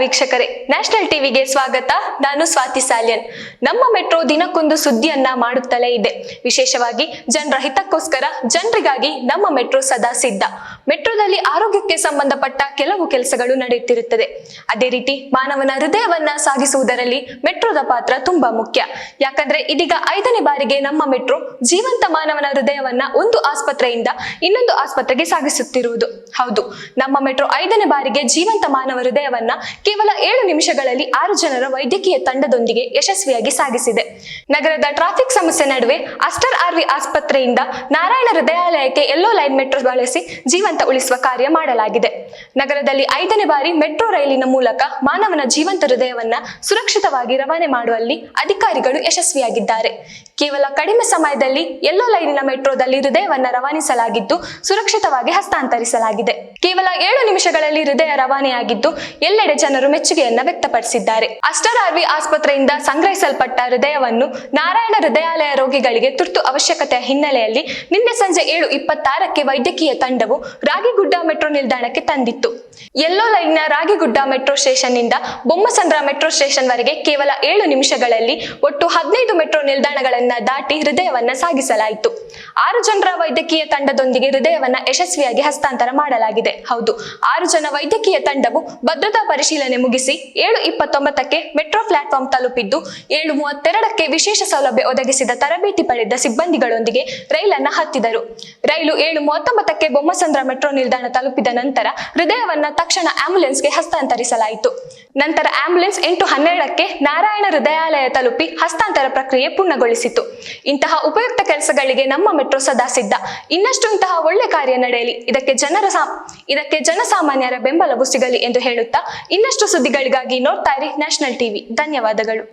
ವೀಕ್ಷಕರೇ, ನ್ಯಾಷನಲ್ ಟಿವಿಗೆ ಸ್ವಾಗತ. ನಾನು ಸ್ವಾತಿ ಸಾಲ್ಯನ್. ನಮ್ಮ ಮೆಟ್ರೋ ದಿನಕ್ಕೊಂದು ಸುದ್ದಿಯನ್ನ ಮಾಡುತ್ತಲೇ ಇದೆ. ವಿಶೇಷವಾಗಿ ಜನರ ಹಿತಕ್ಕೋಸ್ಕರ, ಜನರಿಗಾಗಿ ನಮ್ಮ ಮೆಟ್ರೋ ಸದಾ ಸಿದ್ಧ. ಮೆಟ್ರೋದಲ್ಲಿ ಆರೋಗ್ಯಕ್ಕೆ ಸಂಬಂಧಪಟ್ಟ ಕೆಲವು ಕೆಲಸಗಳು ನಡೆಯುತ್ತಿರುತ್ತದೆ. ಅದೇ ರೀತಿ ಮಾನವನ ಹೃದಯವನ್ನ ಸಾಗಿಸುವುದರಲ್ಲಿ ಮೆಟ್ರೋದ ಪಾತ್ರ ತುಂಬಾ ಮುಖ್ಯ. ಯಾಕಂದ್ರೆ ಇದೀಗ 5ನೇ ಬಾರಿಗೆ ನಮ್ಮ ಮೆಟ್ರೋ ಜೀವಂತ ಮಾನವನ ಹೃದಯವನ್ನ ಒಂದು ಆಸ್ಪತ್ರೆಯಿಂದ ಇನ್ನೊಂದು ಆಸ್ಪತ್ರೆಗೆ ಸಾಗಿಸುತ್ತಿರುವುದು. ಹೌದು, ನಮ್ಮ ಮೆಟ್ರೋ 5ನೇ ಬಾರಿಗೆ ಜೀವಂತ ಮಾನವ ಹೃದಯವನ್ನ ಕೇವಲ 7 ನಿಮಿಷಗಳಲ್ಲಿ 6 ಜನರ ವೈದ್ಯಕೀಯ ತಂಡದೊಂದಿಗೆ ಯಶಸ್ವಿಯಾಗಿ ಸಾಗಿಸಿದೆ. ನಗರದ ಟ್ರಾಫಿಕ್ ಸಮಸ್ಯೆ ನಡುವೆ ಅಸ್ಟರ್ ಆರ್ವಿ ಆಸ್ಪತ್ರೆಯಿಂದ ನಾರಾಯಣ ಹೃದಯಾಲಯಕ್ಕೆ ಯೆಲ್ಲೋ ಲೈನ್ ಮೆಟ್ರೋ ಬಳಸಿ ಜೀವಂತ ಉಳಿಸುವ ಕಾರ್ಯ ಮಾಡಲಾಗಿದೆ. ನಗರದಲ್ಲಿ 5ನೇ ಬಾರಿ ಮೆಟ್ರೋ ರೈಲಿನ ಮೂಲಕ ಮಾನವನ ಜೀವಂತ ಹೃದಯವನ್ನ ಸುರಕ್ಷಿತವಾಗಿ ರವಾನೆ ಮಾಡುವಲ್ಲಿ ಅಧಿಕಾರಿಗಳು ಯಶಸ್ವಿಯಾಗಿದ್ದಾರೆ. ಕೇವಲ ಕಡಿಮೆ ಸಮಯದಲ್ಲಿ ಯೆಲ್ಲೋ ಲೈನಿನ ಮೆಟ್ರೋದಲ್ಲಿ ಹೃದಯವನ್ನ ರವಾನಿಸಲಾಗಿದ್ದು ಸುರಕ್ಷಿತವಾಗಿ ಹಸ್ತಾಂತರಿಸಲಾಗಿದೆ. ಕೇವಲ 7 ನಿಮಿಷಗಳಲ್ಲಿ ಹೃದಯ ರವಾನೆಯಾಗಿದ್ದು ಎಲ್ಲೆಡೆ ಜನರು ಮೆಚ್ಚುಗೆಯನ್ನ ವ್ಯಕ್ತಪಡಿಸಿದ್ದಾರೆ. ಅಸ್ಟರ್ ಆರ್ವಿ ಆಸ್ಪತ್ರೆಯಿಂದ ಸಂಗ್ರಹಿಸಲ್ಪಟ್ಟ ಹೃದಯವನ್ನು ನಾರಾಯಣ ಹೃದಯಾಲಯ ರೋಗಿಗಳಿಗೆ ತುರ್ತು ಅವಶ್ಯಕತೆಯ ಹಿನ್ನೆಲೆಯಲ್ಲಿ ನಿನ್ನೆ ಸಂಜೆ 7:26ಕ್ಕೆ ವೈದ್ಯಕೀಯ ತಂಡವು ರಾಗಿಗುಡ್ಡ ಮೆಟ್ರೋ ನಿಲ್ದಾಣಕ್ಕೆ ತಂದಿತ್ತು. ಯೆಲ್ಲೋ ಲೈನ್ನ ರಾಗಿಗುಡ್ಡ ಮೆಟ್ರೋ ಸ್ಟೇಷನ್ ನಿಂದ ಬೊಮ್ಮಸಂದ್ರ ಮೆಟ್ರೋ ಸ್ಟೇಷನ್ ವರೆಗೆ ಕೇವಲ 7 ನಿಮಿಷಗಳಲ್ಲಿ ಒಟ್ಟು 15 ಮೆಟ್ರೋ ನಿಲ್ದಾಣಗಳನ್ನ ದಾಟಿ ಹೃದಯವನ್ನ ಸಾಗಿಸಲಾಯಿತು. 6 ಜನರ ವೈದ್ಯಕೀಯ ತಂಡದೊಂದಿಗೆ ಹೃದಯವನ್ನ ಯಶಸ್ವಿಯಾಗಿ ಹಸ್ತಾಂತರ ಮಾಡಲಾಗಿದೆ. ಹೌದು, 6 ಜನ ವೈದ್ಯಕೀಯ ತಂಡವು ಭದ್ರತಾ ಪರಿಶೀಲನೆ ಮುಗಿಸಿ 7:29ಕ್ಕೆ ಮೆಟ್ರೋ ಪ್ಲಾಟ್ಫಾರ್ಮ್ ತಲುಪಿದ್ದು 7:32ಕ್ಕೆ ವಿಶೇಷ ಸೌಲಭ್ಯ ಒದಗಿಸಿದ ತರಬೇತಿ ಪಡೆದ ಸಿಬ್ಬಂದಿಗಳೊಂದಿಗೆ ರೈಲನ್ನ ಹತ್ತಿದರು. ರೈಲು 7:39ಕ್ಕೆ ಬೊಮ್ಮಸಂದ್ರ ಮೆಟ್ರೋ ನಿಲ್ದಾಣ ತಲುಪಿದ ನಂತರ ಹೃದಯವನ್ನ ತಕ್ಷಣ ಆಂಬ್ಯುಲೆನ್ಸ್ಗೆ ಹಸ್ತಾಂತರಿಸಲಾಯಿತು. ನಂತರ ಆಂಬ್ಯುಲೆನ್ಸ್ 8:12ಕ್ಕೆ ನಾರಾಯಣ ಹೃದಯಾಲಯ ತಲುಪಿ ಹಸ್ತಾಂತರ ಪ್ರಕ್ರಿಯೆ ಪೂರ್ಣಗೊಳಿಸಿತು. ಇಂತಹ ಉಪಯುಕ್ತ ಕೆಲಸಗಳಿಗೆ ನಮ್ಮ ಮೆಟ್ರೋ ಸದಾ ಸಿದ್ಧ. ಇನ್ನಷ್ಟು ಇಂತಹ ಒಳ್ಳೆ ಕಾರ್ಯ ನಡೆಯಲಿ, ಇದಕ್ಕೆ ಜನಸಾಮಾನ್ಯರ ಬೆಂಬಲವು ಸಿಗಲಿ ಎಂದು ಹೇಳುತ್ತಾ ಇನ್ನಷ್ಟು ಸುದ್ದಿಗಳಿಗಾಗಿ ನೋಡ್ತಾ ಇರಿ ನ್ಯಾಷನಲ್ ಟಿವಿ. ಧನ್ಯವಾದಗಳು.